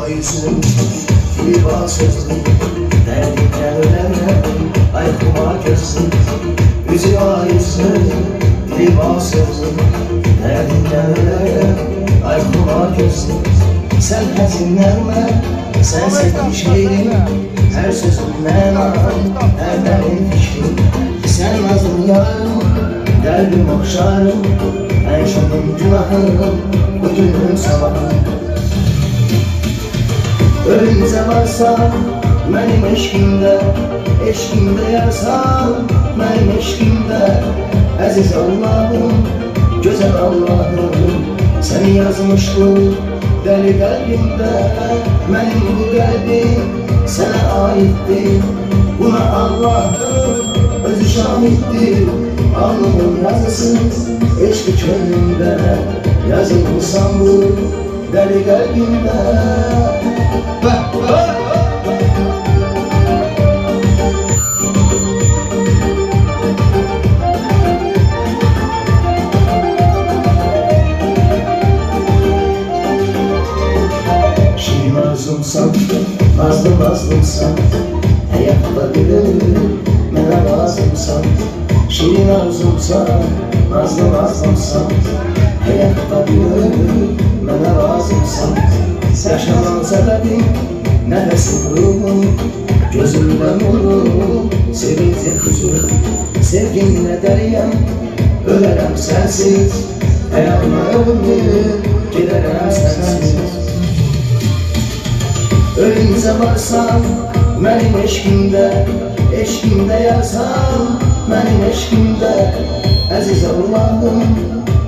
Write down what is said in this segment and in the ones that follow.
ayısın, libasızsın, derdikten ölenler, ay kumar gözsün. Bizi ayısın, libasızsın, derdikten ölenler, ay kumar gözsün. Sen həzinlənmə, sen sevdiğin şeirim, her sözünden an, her dərin fikrim. Sen nazım yarım, derdim okşarım, en şokum günahım, bugünüm sabahım. Ölümüze varsa, benim eşkimde, eşkimde yarsam, benim eşkimde. Aziz Allah'ım, güzel Allah'ım, seni yazmıştım deli kalbimde. Benim bu kalbim sana aitti, buna Allah'ım özü şahittir. Alnımın yazısı eşki gönlümde, yazılmışsam bu deli kalbimde. Şirin arzumsan, mazlumsan, hayatla gülüm, mene lazımsan. Şirin arzumsan, mazlumsan, hayatla gülüm, mene lazımsan. Yaşaman sebebim, nefesim ruhum, gözümden vururum, sevince huzur. Sevginle deriyem, ölerem sensiz, hayatma ömür, giderem sensiz. Ölümüze varsan, benim eşkimde, eşkimde yarsam, benim eşkimde. Aziz Allah'ım,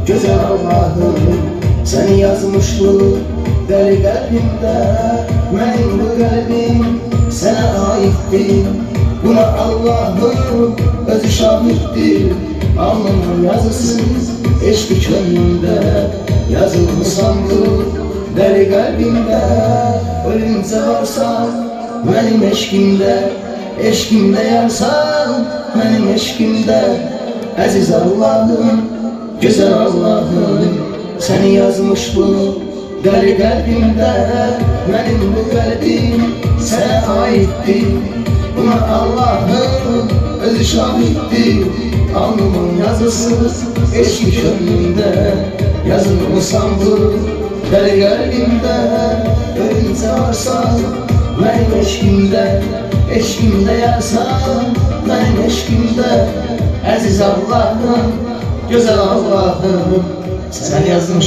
güzel Allah'ım, seni yazmıştım deli kalbimde. Benim bu kalbim sana aitti, buna Allah'ım özü şahittir. Alnımın yazısı eşki gönlümde, yazılmışsam bu deli kalbimde. Ölümse varsa benim eşkimde, eşkimde yarsam benim eşkimde. Aziz Allah'ım, güzel Allah'ım, seni yazmış bunu deli kalbimde. Benim bu kalbim sana aitti, buna Allah'ım özü şahittir. Alnımın yazısı eşki gönlümde, yazılmışsam bu deli kalbimde. Ölümse varsa benim eşkimde, eşkimde yarsam benim eşkimde. Aziz Allah'ım, güzel Allah'ım, sen yazmış